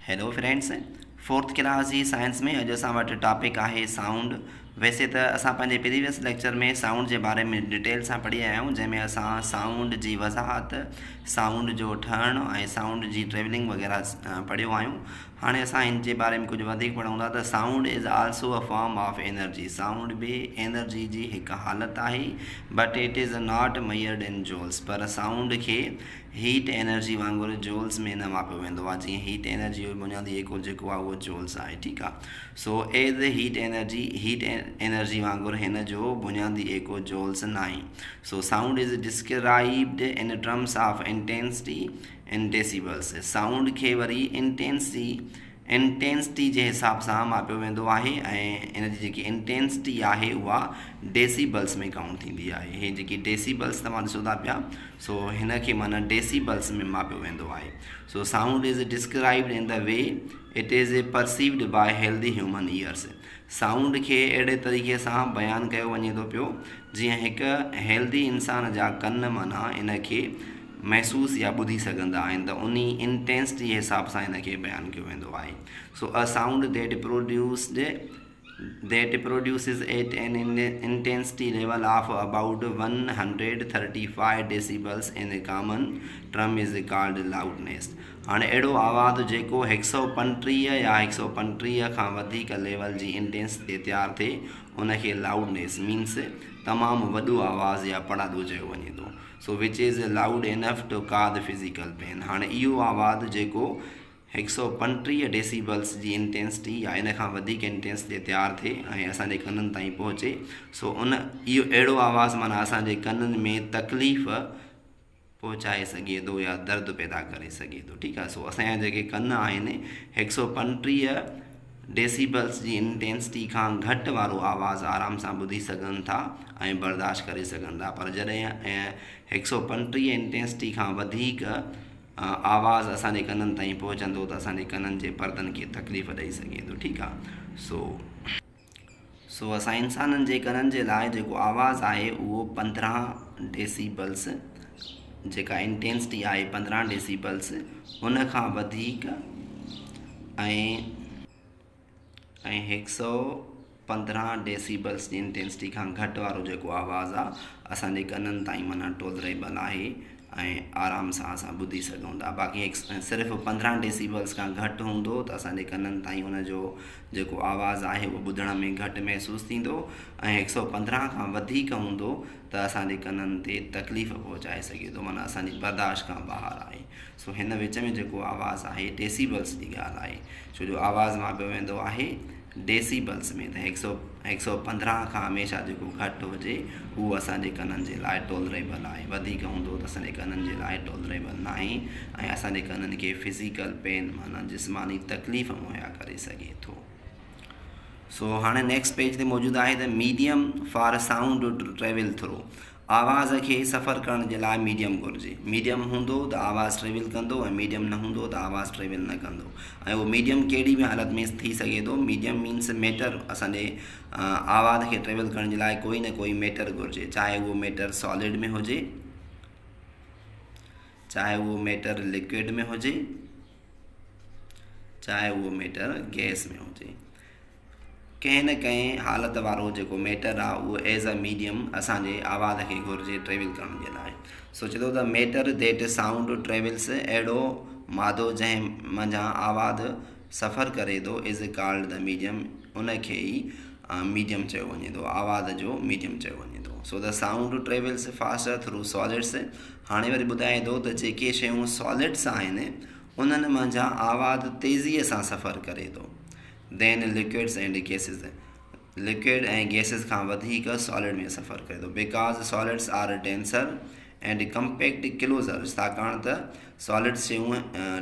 Hello friends, fourth class जी science में अॼु असां वटि टॉपिक आहे साउंड। वैसे त असां पंहिंजे प्रीवियस लेक्चर में साउंड जे बारे में डिटेल सां पढ़ी आया आहियूं, जंहिंमें असां साउंड जी वज़ाहत, साउंड जो ठहणु ऐं साउंड जी ट्रेवलिंग वग़ैरह पढ़ियो आहियूं। हाणे असां इन जे बारे में कुझु वधीक पढ़ूं था त sound is also a form of energy. Sound बि एनर्जी जी हिकु हालत आहे, but it is not measured in joules. पर साउंड खे हीट एनर्जी वांगुरु जूल्स में न मापियो वेंदो आहे। जीअं हीट एनर्जी जो बुनियादी एको जेको आहे उहो जूल्स आहे, ठीकु आहे। सो एज हीट एनर्जी वांगुरु हिन जो बुनियादी एको जूल्स न आहे। So sound is described in terms of intensity in decibels. Sound खे वरी इंटेंसिटी जे हिसाब सां मापियो वेंदो आहे ऐं इन जी जेकी इंटेंसिटी आहे उहा डेसिबल्स में काउंट थींदी आहे। हे जेकी डेसिबल्स तव्हां ॾिसो था पिया, सो हिन खे माना डेसिबल्स में मापियो वेंदो आहे। So sound is described in the way it is perceived by healthy human ears. Sound खे अहिड़े तरीक़े सां बयानु कयो वञे थो पियो जीअं हिकु हेल्दी इंसान जा कन माना इन खे महसूस या ॿुधी सघंदा आहिनि, त उन इंटेंसिटी जे हिसाब सां इन खे बयानु कयो वेंदो आहे। So a sound that produces at an intensity level of about 135 decibels in a common term is called loudness। हाणे अहिड़ो आवाज़ जेको 135 या 135 खां वधीक लेवल जी इंटेंसिटी ते तयारु थिए उनखे लाउडनेस मीन्स तमामु वॾो आवाज़ या पड़ादो चयो वञे थो। So which is loud enough to cause physical pain. हाणे इहो आवाज़ जेको 135 डेसिबल्स जी इंटेंसिटी या इन खां वधीक इंटेंसिटी तयारु थिए ऐं असांजे कननि ताईं पहुचे, सो इहो अहिड़ो आवाज़ माना असांजे कननि में तकलीफ़ पहुचाए सघे थो या दर्द पैदा करे सघे थो, ठीकु आहे। सो असांजा जेके कन आहिनि 135 डेसिबल्स जी इंटेंसिटी खां घटि वारो आवाज़ु आराम सां ॿुधी सघनि था ऐं बर्दाश्त करे सघनि था। पर जॾहिं 135 इंटेंसिटी खां वधीक आवाज़ असांजे कननि ताईं पहुचंदो त असांजे कननि जे परदनि खे तकलीफ़ ॾेई सघे थो, ठीकु आहे। सो असां इंसाननि जे कननि जे लाइ जेको आवाज़ु आहे उहो 15 डेसिबल्स, जेका इंटेंसिटी आहे 15 डेसिबल्स उन खां वधीक ऐं 115 डेसिबल्स जी इंटेंसिटी खां घटि वारो जेको आवाज़ु आहे असांजे कननि ताईं माना टॉलरेबल आहे ऐं आराम सां असां ॿुधी सघूं था। बाक़ी सिर्फ़ु 15 डेसिबल्स खां घटि हूंदो त असांजे कननि ताईं उनजो जेको आवाज़ु आहे उहो ॿुधण में घटि महसूसु थींदो ऐं 115 खां वधीक हूंदो त असांजे कननि ते तकलीफ़ पहुचाए सघे थो, माना असांजी बर्दाश्त खां ॿाहिरि आहे। सो हिन विच में जेको आवाज़ु आहे डेसिबल्स जी ॻाल्हि आहे, छो जो आवाज़ु मापियो वेंदो आहे डेसिबल्स में। त 115 खां हमेशह जेको घटि हुजे उहो असांजे कननि जे लाइ टॉलरेबल आहे, वधीक हूंदो त असांजे कननि जे लाइ टॉलरेबल न आहे ऐं असांजे कननि खे फिज़िकल पेन माना जिस्मानी तकलीफ़ मुहैया करे सघे थो। सो हाणे नेक्स्ट पेज ते मौजूदु आहे त medium for sound to travel through. आवाज़ खे सफ़र करण जे लाइ मीडियम घुरिजे। मीडियम हूंदो त आवाज़ु ट्रेवल कंदो ऐं मीडियम न हूंदो त आवाज़ु ट्रेवल न कंदो। ऐं उहो मीडियम कहिड़ी बि हालत में थी सघे थो। मीडियम मीन्स मैटर, असांजे आवाज़ खे ट्रेवल करण जे लाइ कोई न कोई मैटर घुरिजे, चाहे उहो मैटर सॉलिड में हुजे, चाहे उहो मैटर लिक्विड में हुजे, चाहे उहो मैटर गैस में हुजे। कंहिं न कंहिं हालत वारो जेको मैटर आहे उहो एज़ अ मीडियम असांजे आवाज़ खे घुरिजे ट्रेवल करण जे लाइ। सोचे थो त मैटर देट साउंड ट्रेवल्स, अहिड़ो मादो जंहिं मंझां आवाज़ सफ़र करे थो इज़ कॉल्ड द मीडियम, उनखे ई मीडियम चयो वञे थो, आवाज़ जो मीडियम चयो वञे थो। So the sound travels faster through solids. हाणे वरी ॿुधाए थो त जेके शयूं सॉलिड्स आहिनि उन्हनि मंझां आवाज़ तेज़ीअ सां सफ़र करे थो than liquids and gases. Liquid ऐं गैसिस खां वधीक सॉलिड में सफ़र करे थो, because solids are denser and compact closer. छाकाणि त सॉलिड्स शयूं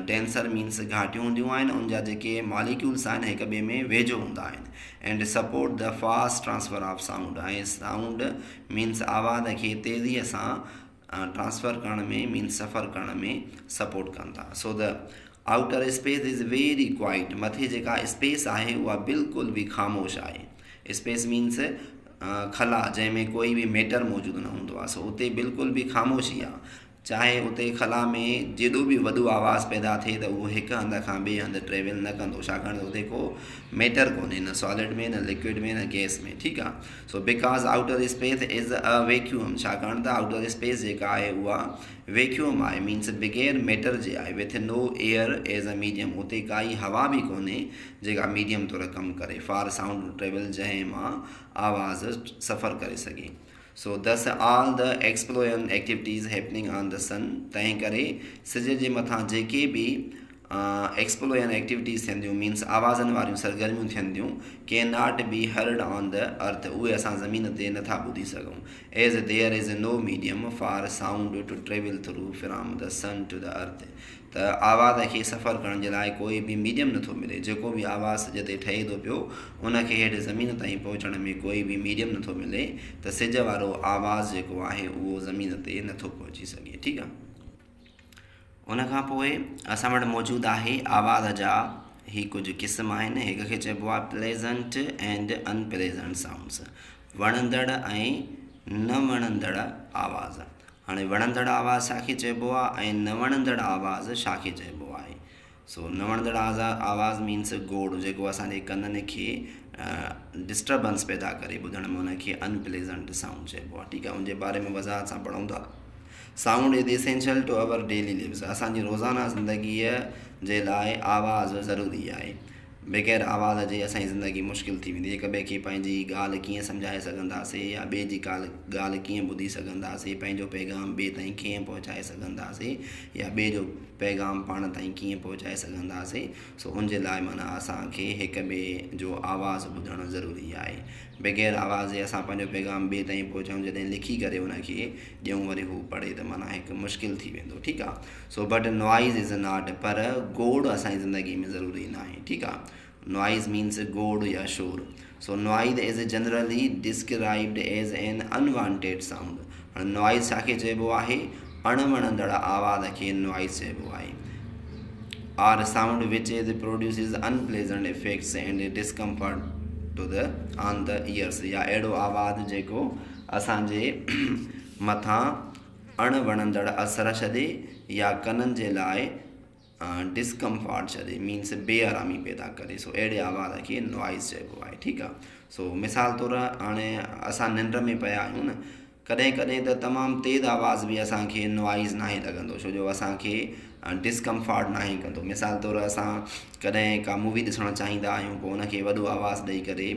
डेंसर मीन्स घाटियूं हूंदियूं आहिनि, उन जा जेके मॉलिक्यूल्स आहिनि हिक ॿिए में वेझो हूंदा आहिनि। And support the fast transfer of sound. ऐं साउंड मीन्स आवाज़ खे तेज़ीअ सां ट्रांसफर करण में मीन्स सफ़र करण में सपोर्ट कनि था। So the outer space is very quite. मथे जेका स्पेस आहे उहा बिल्कुलु बि ख़ामोश आहे। स्पेस मीन्स खला, जंहिंमें कोई बि मैटर मौजूदु न हूंदो आहे, सो उते बिल्कुलु बि ख़ामोशी आहे। चाहे उते खला में जेॾो बि वॾो आवाज़ु पैदा थिए त उहो हिकु हंध खां ॿिए हंधि ट्रेवल न कंदो, छाकाणि त उते को मैटर कोन्हे, न सॉलिड में, न लिक्विड में, न गैस में, ठीकु आहे। So because outer space is a vacuum, छाकाणि त आउटर स्पेस जेका आहे उहा वैक्यूम आहे, मीन्स बिगेर मैटर जे आहे, with no air as a medium, उते काई हवा बि कोन्हे जेका मीडियम तौरु कमु करे फॉर साउंड ट्रेवल, जंहिं मां आवाज़ु सफ़र करे सघे। So this all the exploration activities happening on the sun, तंहिं करे सिज जे मथां जेके बि एक्सप्लोरन एक्टिविटीज़ थियंदियूं, मीन्स आवाज़नि वारियूं सरगर्मियूं थियंदियूं, can not be heard on the earth, उहे असां ज़मीन ते नथा ॿुधी सघूं, as there is no medium for sound to travel through from the sun to the earth. त आवाज़ खे सफ़र करण जे लाइ कोई बि मीडियम नथो मिले, जेको बि आवाज़ जिते ठहे थो पियो उनखे हेठि ज़मीन ताईं पहुचण में कोई बि मीडियम नथो मिले, त सिज वारो आवाज़ु जेको आहे उहो ज़मीन ते नथो पहुची सघे, ठीकु आहे। उनखां पोइ असां वटि मौजूदु आहे आवाज़ जा ही कुझु क़िस्म आहिनि। हिक खे चइबो आहे प्लेज़ेंट एंड अनप्लेज़ेंट साउंड्स, वणंदड़ ऐं न वणंदड़ आवाज़। हाणे वणंदड़ आवाज़ छाखे चइबो आहे ऐं न वणंदड़ आवाज़ छाखे चइबो आहे। सो न वणंदड़ आवाज़ मीन्स गोड़, जेको असांजे कननि खे डिस्टर्बेंस पैदा करे ॿुधण में, उनखे अनप्लेज़ेंट साउंड चइबो आहे, ठीकु आहे। उनजे बारे में वज़ाहत सां पढ़ूं था। Sound is essential to our daily lives, असांजी रोज़ाना ज़िंदगीअ जे लाइ आवाज़ ज़रूरी आहे। बग़ैर आवाज़ जे असांजी ज़िंदगी मुश्किल थी वेंदी। हिक ॿिए खे पंहिंजी ॻाल्हि कीअं सम्झाए सघंदासीं या ॿिए जी ॻाल्हि कीअं ॿुधी सघंदासीं, पंहिंजो पैगाम ॿिए ताईं कीअं पहुचाए सघंदासीं या ॿिए जो पैगाम पाण ताईं कीअं पहुचाए सघंदासीं। सो उन जे लाइ माना असांखे हिक ॿिए जो आवाज़ु ॿुधणु ज़रूरी आहे। बग़ैर आवाज़ जे असां पंहिंजो पैगाम ॿिए ताईं पहुचायूं, जॾहिं लिखी करे उनखे ॾियूं वरी हू पढ़े त माना हिकु मुश्किल थी वेंदो, ठीकु आहे। So but noise is not, पर गोड़ असांजी ज़िंदगी में ज़रूरी न आहे, ठीकु आहे। नॉइज़ मीन्स गोड़ या शोर। So noise is generally described as an unwanted sound. हाणे नॉइज़ छाखे चइबो आहे, अणवणंदड़ आवाज़ खे नॉइज़ चइबो आहे। Or sound which is produces unpleasant effects and discomfort to the on the ears, या अहिड़ो आवाज़ु जेको असांजे मथां अणवणंदड़ असर छॾे या कननि जे लाइ डिस्कम्फर्ट छॾे, मीन्स बेआरामी पैदा करे। सो अहिड़े आवाज़ खे नॉइज़ चइबो आहे, ठीकु आहे। सो मिसाल तौरु हाणे असां निंड में पिया आहियूं न, कॾहिं कॾहिं त तमामु तेज़ आवाज़ बि असांखे नॉइज़ नाहे लॻंदो, छो जो असांखे डिस्कम्फर्ट नाहे कंदो। मिसाल तौरु असां कॾहिं का मूवी ॾिसणु चाहींदा आहियूं, पोइ उनखे वॾो आवाज़ु ॾेई करे,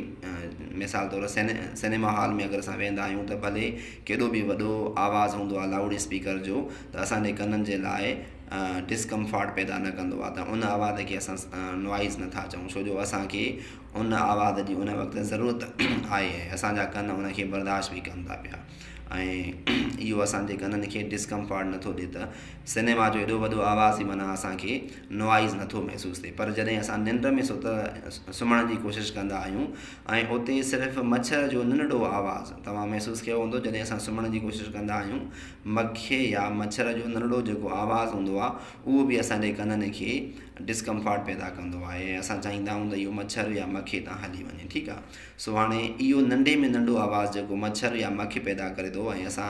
मिसाल तौरु सिनेमा हॉल में अगरि असां वेंदा आहियूं त भले केॾो बि वॾो आवाज़ु हूंदो आहे लाउड स्पीकर जो, त असांजे कननि जे लाइ डिस्कम्फर्ट पैदा न कंदो आहे, त उन आवाज़ खे असां नॉइज़ नथा चऊं, छो जो असांखे उन आवाज़ जी उन वक़्तु ज़रूरत आहे, असांजा कन उनखे बर्दाश्त बि कनि था पिया, ऐं इहो असांजे कननि खे डिस्कम्फर्ट नथो ॾिए। त सिनेमा जो एॾो वॾो आवाज़ ई माना असांखे नॉइज़ नथो महसूसु थिए। पर जॾहिं असां निंड में सुम्हण जी कोशिशि कंदा आहियूं ऐं उते सिर्फ़ु मच्छर जो नंढिड़ो आवाज़ु तव्हां महसूसु कयो हूंदो, जॾहिं असां सुम्हण जी कोशिशि कंदा आहियूं, मखे या मच्छर जो नंढिड़ो जेको आवाज़ु हूंदो आहे उहो बि असांजे कननि खे डिस्कम्फर्ट पैदा कंदो आहे, ऐं असां चाहींदा आहियूं त इहो मच्छर या मखे तां हली वञे, ठीकु आहे। सो हाणे इहो नंढे में नंढो आवाज़ु जेको मच्छर या मखे पैदा करे थो, ऐं असां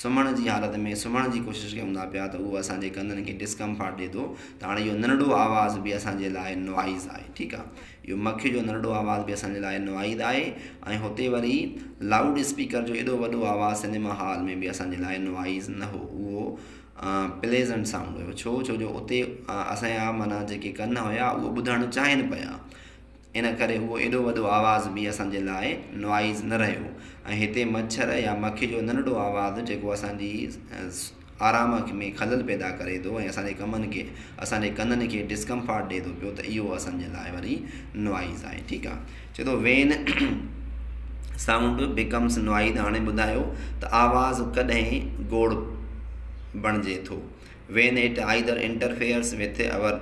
सुम्हण जी हालत में सुम्हण जी कोशिशि कयूं था पिया, त उहो असांजे कननि खे डिस्कम्फर्ट ॾिए थो। त हाणे इहो नंढिड़ो आवाज़ बि असांजे लाइ नॉइज़ आहे, ठीकु आहे। इहो मखे जो नंढिड़ो आवाज़ बि असांजे लाइ नॉइज़ आहे, ऐं हुते वरी लाउड स्पीकर जो एॾो वॾो आवाज़ु सिनेमा हॉल में बि असांजे लाइ नॉइज़ न हो, उहो प्लेज़ेंट साउंड हुयो। छो जो उते असांजा माना जेके कन हुया उहो ॿुधणु चाहिनि पिया, इन करे उहो एॾो वॾो आवाज़ बि असांजे लाइ नॉइज़ न रहियो। ऐं हिते मच्छर या मखे जो नंढिड़ो आवाज़ु जेको असांजी आराम में खलल पैदा करे थो ऐं असांजे कननि खे डिस्कम्फर्ट ॾिए थो पियो, त इहो असांजे लाइ वरी नॉइज़ आहे, ठीकु आहे। चए थो वेन साउंड बिकम्स नॉइज़। हाणे ॿुधायो त आवाज़ु कॾहिं गोड़ बणिजे थो। When it either interferes with our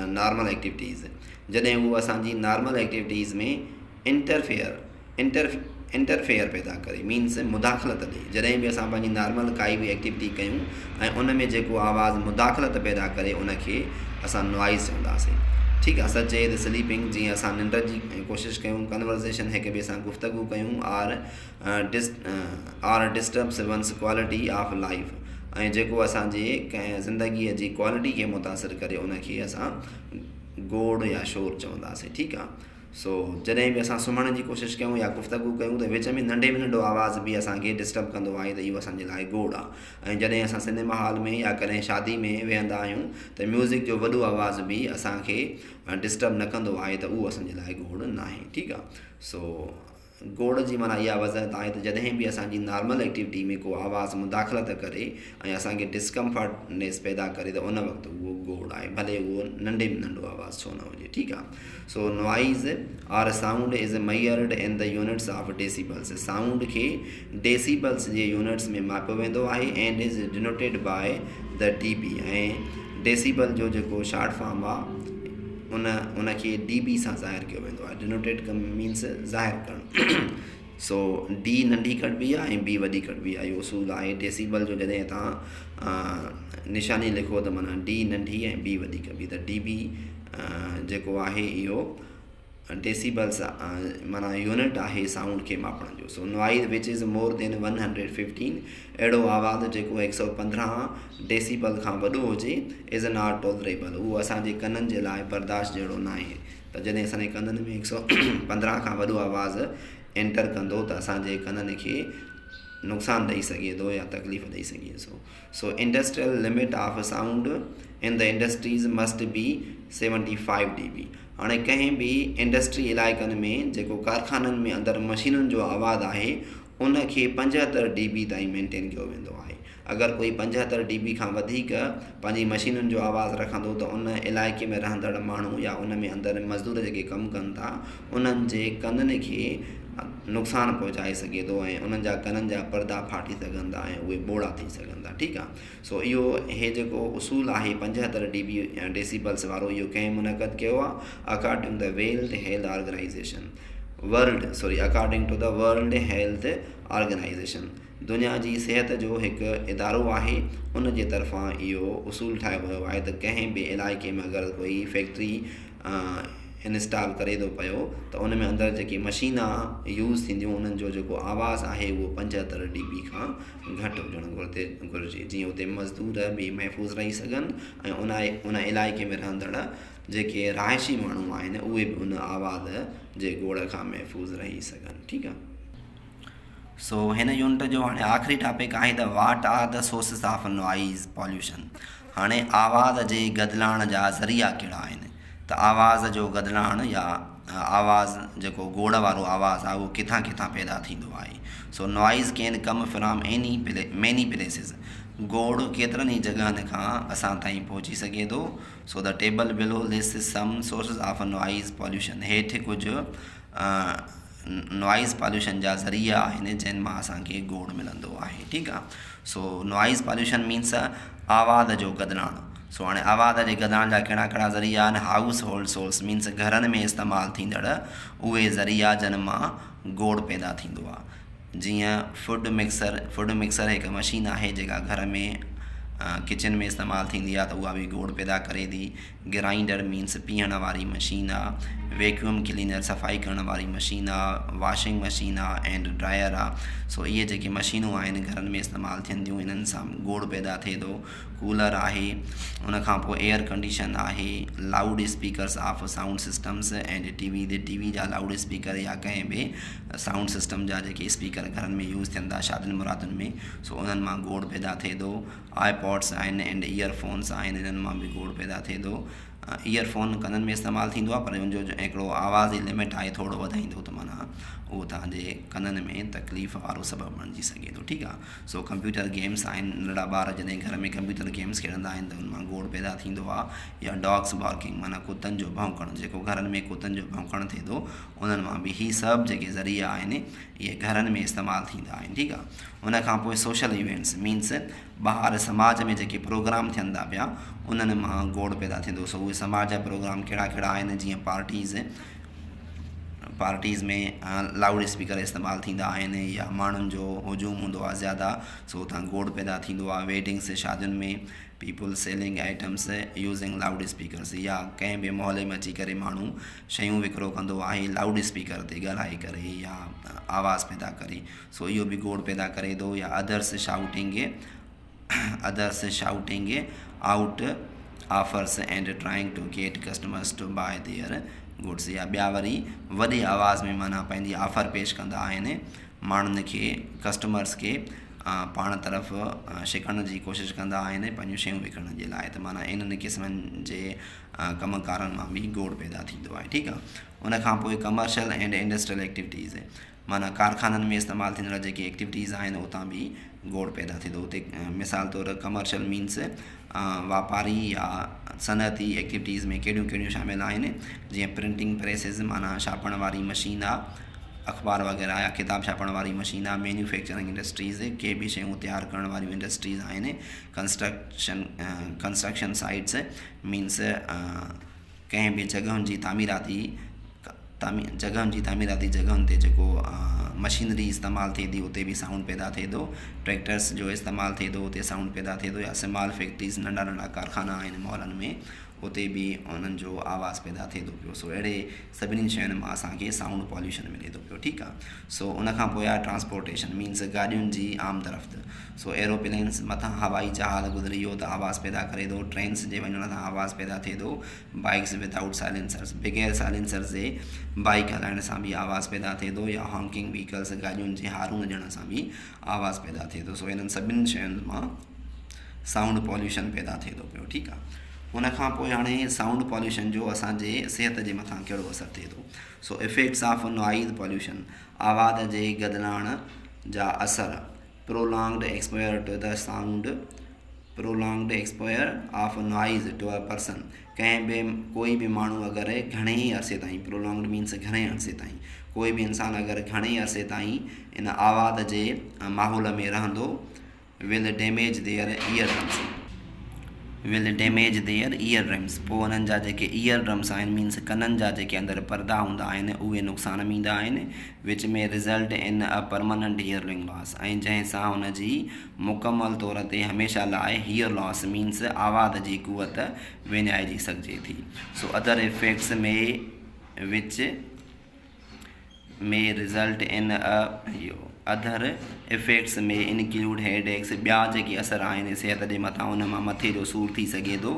normal activities, जॾहिं उहो असांजी नॉर्मल एक्टिविटीज़ में इंटरफेयर पैदा करे, मीन्स मुदाख़लत ॾिए। जॾहिं बि असां पंहिंजी नॉर्मल काई बि एक्टिविटी कयूं ऐं उन में जेको आवाज़ु मुदाख़लत पैदा करे उनखे असां नॉइज़ चवंदासीं, ठीकु आहे। सच इज़ स्लीपिंग, जीअं असां निंड जी कोशिशि कयूं, कन्वर्सेशन हिक ॿिए सां गुफ़्तगू कयूं, or disturbs one's quality of life, ऐं जेको असांजे कंहिं ज़िंदगीअ जी क्वालिटी खे मुतासिर करे उनखे असां गोड़ या शोर चवंदासीं। ठीकु आहे। सो जॾहिं बि असां सुम्हण जी कोशिशि कयूं या गुफ़्तगू कयूं त विच में नंढे में नंढो आवाज़ बि असांखे डिस्टर्ब कंदो आहे त इहो असांजे लाइ गोड़ आहे। ऐं जॾहिं असां सिनेमा हॉल में या कॾहिं शादी में वेहंदा आहियूं त म्यूज़िक जो वॾो आवाज़ बि असांखे डिस्टर्ब न कंदो आहे त उहो असांजे लाइ गोड़ न आहे। ठीकु आहे। सो गोड़ जी माना इहा वज़ह आहे त जॾहिं बि असांजी नॉर्मल एक्टिविटी में को आवाज़ मुदाख़लत करे ऐं असांखे डिस्कम्फर्टनेस पैदा करे त उन वक़्तु उहो गोड़ आहे, भले उहो नंढे में नंढो आवाज़ छो न हुजे। ठीकु आहे। So noise or sound is measured in the units of decibels. Sound खे डेसिबल्स जे यूनिट्स में मापियो वेंदो आहे and is denoted by the dB। ऐं डेसिबल जो जेको शॉर्ट फॉर्म आहे उनखे dB सां ज़ाहिर कयो वेंदो आहे। डिनोटेड मीन्स ज़ाहिर करणु। सो डी नंढी कटबी आहे ऐं बी वॾी कटबी आहे। इहो उसूल आहे डेसिबल जो। जॾहिं तव्हां निशानी लिखो त माना डी नंढी ऐं बी वॾी कबी त dB जेको आहे इहो डेसिबल्स माना यूनिट आहे साउंड खे मापण जो। सो noise which is more than 115, अहिड़ो आवाज़ जेको 115 डेसिबल खां वॾो हुजे इज़ नॉट टॉलरेबल, उहो असांजे कननि जे लाइ बर्दाश्त जहिड़ो न आहे। त जॾहिं असांजे कननि में 115 खां वॾो आवाज़ एंटर कंदो त असांजे कननि खे नुक़सानु ॾेई सघे थो या तकलीफ़ ॾेई सघे थो। सो industrial limit of sound in the industries must be 75 dB। हाणे कंहिं बि इंडस्ट्री इलाइक़नि में जेको कारखाननि में अंदरि मशीनुनि जो आवाज़ु आहे उनखे 75 dB ताईं मेंटेन कयो वेंदो आहे। अगरि कोई 75 dB खां वधीक पंहिंजी मशीनुनि जो आवाज़ु रखंदो त उन इलाइक़े में रहंदड़ माण्हू या उन में अंदरि मज़दूर जेके कमु कनि था उन्हनि जे कननि खे नुक़सानु पहुचाए सघे थो ऐं उन्हनि जा कननि जा पर्दा फाटी सघनि था ऐं उहे बोड़ा थी सघनि था। ठीकु आहे। सो इहो जेको उसूल आहे 75 dB डेसिबल्स वारो, इहो कंहिं मुनक़द कयो आहे according the according to the World Health Organization. दुनिया जी सिहत जो हिकु इदारो आहे, उन जे तरफ़ां इहो उसूल ठाहियो वियो आहे त कंहिं बि इलाइक़े में अगरि कोई फैक्ट्री इंस्टॉल करे थो पियो त उन में अंदरि जेकी मशीना यूज़ थींदियूं उन्हनि जो जेको आवाज़ु आहे उहो 75 dB खां घटि हुजणु घुरिजे, जीअं उते मज़दूर बि महफ़ूज़ रही सघनि ऐं उन इलाइक़े में रहंदड़ जेके रहाइशी माण्हू आहिनि उहे बि उन आवाज़ जे गोड़ खां महफ़ूज़ रही सघनि। ठीकु आहे। सो हिन यूनिट जो हाणे आख़िरी टॉपिक आहे त what are the sources of noise pollution. हाणे आवाज़ जे गदिलाइण जा ज़रिया कहिड़ा आहिनि। त आवाज़ जो गदिलाइण या आवाज़ जेको गोड़ वारो आवाज़ु आहे उहो किथां किथां पैदा थींदो आहे। So noise can come from many places. गोड़ केतिरनि ई जॻहनि खां असां ताईं पहुची सघे थो। सो द टेबल बिलो list some sources of noise pollution. हेठि कुझु नॉइज़ पॉल्यूशन जा ज़रिया आहिनि जिन मां असांखे गोड़ मिलंदो आहे। ठीकु आहे। सो नॉइज़ पॉल्यूशन मीन्स आवाज़ जो गदिलाइण। सो हाणे आवाज़ जे गदिलाइण जा कहिड़ा कहिड़ा ज़रिया आहिनि। हाउस होल्ड सोर्स मीन्स घरनि में इस्तेमालु थींदड़ उहे ज़रिया जिन मां गोड़ पैदा थींदो आहे। जीअं फूड मिक्सर हिकु मशीन आहे जेका घर में किचन में इस्तेमालु थींदी आहे त उहा बि गोड़ पैदा करे थी। ग्राइंडर मीन्स पीअण वारी मशीन आहे। वैक्यूम क्लीनर सफ़ाई करण वारी मशीन आहे। वॉशिंग मशीन आहे एंड ड्रायर आहे। सो इहे जेके मशीनूं आहिनि घरनि में इस्तेमालु थियंदियूं इन्हनि सां गोड़ पैदा थिए थो। कूलर आहे, उनखां पोइ एयर कंडीशन आहे, loud speakers of sound systems and TV जा लाउड स्पीकर या कंहिं बि साउंड सिस्टम जा जेके स्पीकर घरनि में यूज़ थियनि था शादियुनि मुरादुनि में, सो उन्हनि मां गोड़ पैदा थिए थो। आईपॉड्स आहिनि एंड ईयरफोन्स आहिनि, इन्हनि मां बि गोड़ पैदा थिए थो। ईयरफोन कननि में इस्तेमालु थींदो आहे पर हुनजो हिकिड़ो आवाज़ जी लिमिट आहे, थोरो वधाईंदो त माना उहो तव्हांजे कननि में तकलीफ़ वारो सबबु बणिजी सघे थो। ठीकु आहे। सो कंप्यूटर गेम्स आहिनि, नंढा ॿार जॾहिं घर में कंप्यूटर गेम्स खेॾंदा आहिनि त उन मां गोड़ पैदा थींदो आहे। या डॉग्स बार्किंग माना कुतनि जो भौंकणु, जेको घरनि में कुतनि जो भौंकणु थिए थो उन्हनि मां बि ही सभु जेके ज़रिया आहिनि इहे घरनि में इस्तेमालु थींदा आहिनि। ठीकु आहे। उनखां पोइ सोशल इवेंट्स मीन्स ॿाहिरि समाज में जेके प्रोग्राम थियनि था पिया उन्हनि मां गोड़ पैदा थींदो। सो उहे समाज जा प्रोग्राम कहिड़ा कहिड़ा आहिनि। जीअं पार्टीज़ में लाउड स्पीकर इस्तेमालु थींदा आहिनि या माण्हुनि जो हुजूम हूंदो आहे ज़्यादा, सो उतां गोड़ पैदा थींदो आहे। वेडिंग्स शादियुनि में people selling items using loud speakers, या कंहिं बि मोहल्ले में अची करे माण्हू शयूं विकिरो कंदो आहे लाउड स्पीकर ते ॻाल्हाए करे या आवाज़ पैदा करे, सो इहो बि गोड़ पैदा करे थो। या others shouting others shouting out offers and trying to get customers to buy their goods. या ॿिया वरी वॾी आवाज़ में माना पंहिंजी ऑफर पेश कंदा आहिनि माण्हुनि खे कस्टमर्स खे पाण तरफ़ छिकण जी कोशिशि कंदा आहिनि पंहिंजूं शयूं विकिणण जे लाइ त माना इन्हनि क़िस्मनि जे कमकारनि मां बि गोड़ पैदा थींदो आहे ठीकु आहे। उन खां पोइ कमर्शियल एंड इंडस्ट्रियल एक्टिविटीज़ माना कारखाननि में इस्तेमालु थींदड़ जेके एक्टिविटीज़ आहिनि उतां बि गोड़ पैदा थी थो। उते मिसाल तौरु कमर्शियल मीन्स वापारी या सनअती एक्टिविटीज़ में कहिड़ियूं कहिड़ियूं शामिल आहिनि जीअं प्रिंटिंग प्रेसिस माना छापण वारी मशीन आहे अख़बार वग़ैरह या किताब छापण वारी मशीन आहे मैन्युफैक्चरिंग इंडस्ट्रीज़ के बि शयूं तयारु करण वारियूं इंडस्ट्रीज़ आहिनि कंस्ट्रक्शन साइट्स मीन्स कंहिं बि जॻहियुनि जी तामीराती जॻहियुनि ते जेको मशीनरी इस्तेमालु थिए थी उते बि साउंड पैदा थिए थो। ट्रैक्टर्स जो इस्तेमालु थिए थो उते साउंड पैदा थिए थो या स्मॉल फैक्ट्रीज़ नंढा नंढा कारखाना आहिनि मॉलनि में उते बि उन्हनि जो आवाज़ पैदा थिए थो पियो। सो अहिड़े सभिनी शयुनि मां असांखे साउंड पॉल्यूशन मिले थो पियो ठीकु आहे। सो उन खां पोइ आहे ट्रांसपोर्टेशन मीन्स गाॾियुनि जी आम तरफ़ सो एरोप्लेन्स मथां हवाई जहाज़ गुज़री वियो त आवाज़ पैदा करे थो। ट्रेन्स जे वञण सां आवाज़ पैदा थिए थो। बाइक्स विदाउट साइलेंसर्स बग़ैर साइलेंसर्स जे बाइक हलाइण सां बि आवाज़ पैदा थिए थो या हॉकिंग व्हीकल्स गाॾियुनि जे हारून ॾियण सां बि आवाज़ पैदा थिए थो। सो इन्हनि सभिनी शयुनि मां साउंड पॉल्यूशन पैदा थिए थो पियो ठीकु आहे। उन खां पोइ हाणे साउंड पॉल्यूशन जो असांजे सिहत जे मथां कहिड़ो असरु थिए थो। So effects of noise pollution आवाज़ जे गदिलाइण जा असर prolonged exposure to the sound prolonged exposure of noise to a person कंहिं बि कोई बि माण्हू अगरि घणे अरसे ताईं प्रोलॉन्ग्ड मीन्स घणे अरसे ताईं कोई बि इंसानु अगरि घणे अरसे ताईं इन आवाज़ जे माहौल में रहंदो विल डैमेज देयर ईयर ड्रम्स पोइ उन्हनि जा जेके ईयर ड्रम्स आहिनि मीन्स कननि जा जेके अंदरि परदा हूंदा आहिनि उहे नुक़सान में ईंदा आहिनि विच में रिज़ल्ट इन अ परमानेंट हियरिंग लॉस ऐं जंहिंसां हुनजी मुकमल तौर ते हमेशह लाइ हियर लॉस मीन्स आवाज़ जी कुवत विञाइजी सघिजे थी। सो अदर इफेक्ट्स में रिज़ल्ट इन अदर इफेक्ट्स में इंक्लूड हेडेक्स ॿिया जेके असर आहिनि सिहत जे मथां उन मां मथे जो सूरु थी सघे थो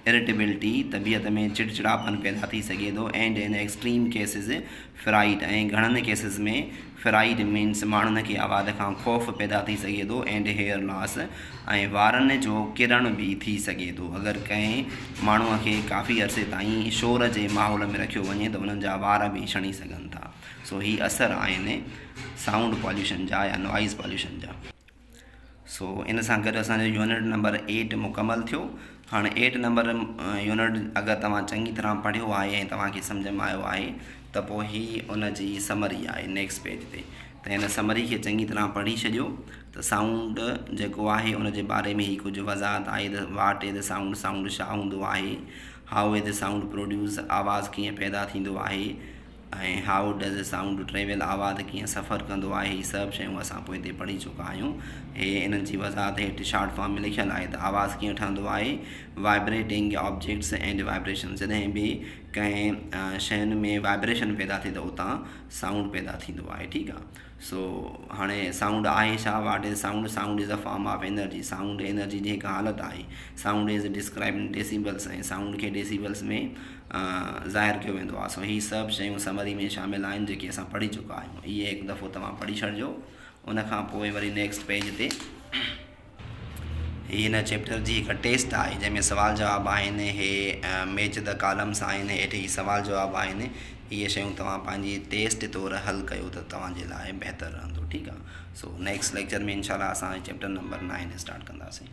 इरिटेबिलिटी तबियत में चिड़चिड़ापन पैदा थी सघे थो and in extreme cases freight ऐं घणनि केसिस में फ्राइट मीन्स माण्हुनि खे आवाज़ खां ख़ौफ़ पैदा थी सघे थो एंड हेयर लॉस ऐं वारनि जो किरण बि थी सघे थो। अगरि कंहिं माण्हूअ खे काफ़ी अरसे ताईं शोर जे माहौल में रखियो वञे त उन्हनि जा वार बि छणी सघनि था। सो ही असर आहिनि साउंड पॉल्यूशन जा या नॉइज़ पॉल्यूशन जा। सो इन सां गॾु असांजो यूनिट नंबर 8 मुकमल थियो। हाणे 8 नंबर यूनिट अगरि तव्हां चङी तरह पढ़ियो आहे ऐं तव्हांखे सम्झ में आयो आहे त पोइ ही उन जी समरी आहे नेक्स्ट पेज ते त हिन समरी खे चङी तरह पढ़ी छॾियो त साउंड जेको आहे उन जे बारे में ही कुझु वज़ाहत आहे त वाट इज़ साउंड साउंड छा हूंदो आहे हाउ इज़ साउंड प्रोड्यूस आवाज़ कीअं पैदा थींदो आहे ऐं हाउ डज़ साउंड ट्रेवल आवाज़ कीअं सफ़र कंदो आहे ही सभु शयूं असां पोइ हिते पढ़ी चुका आहियूं। हे इन्हनि जी वज़ाहत हेठि शॉर्ट फॉर्म में लिखियलु आहे त आवाज़ कीअं ठहंदो आहे वाइब्रेटिंग ऑब्जेक्ट्स एंड वाइब्रेशन जॾहिं बि कंहिं शयुनि में वाइब्रेशन पैदा थिए त उतां साउंड पैदा थींदो आहे ठीकु आहे। सो हाणे साउंड आहे छा what is sound sound is a form of energy sound energy जी हिकु हालत आहे sound is describe in decibels ऐं साउंड खे डेसिबल्स में ज़ाहिर कयो वेंदो आहे। सो ही सभु शयूं समरी में शामिल आहिनि जेके असां पढ़ी चुका आहियूं। इहे हिकु दफ़ो तव्हां पढ़ी छॾिजो। उन खां पोइ वरी नेक्स्ट पेज ते हिन चैप्टर जी हिकु टेस्ट आहे जंहिंमें सवाल जवाब आहिनि हे मैच द कॉलम्स आहिनि हेठि सवाल जवाब आहिनि इहे शयूं तव्हां पंहिंजी टेस्ट तौरु हल कयो त तव्हांजे लाइ बहितरु रहंदो ठीकु आहे। सो नेक्स्ट लेक्चर में इंशाल्लाह असां चैप्टर नंबर 9 स्टार्ट कंदासीं।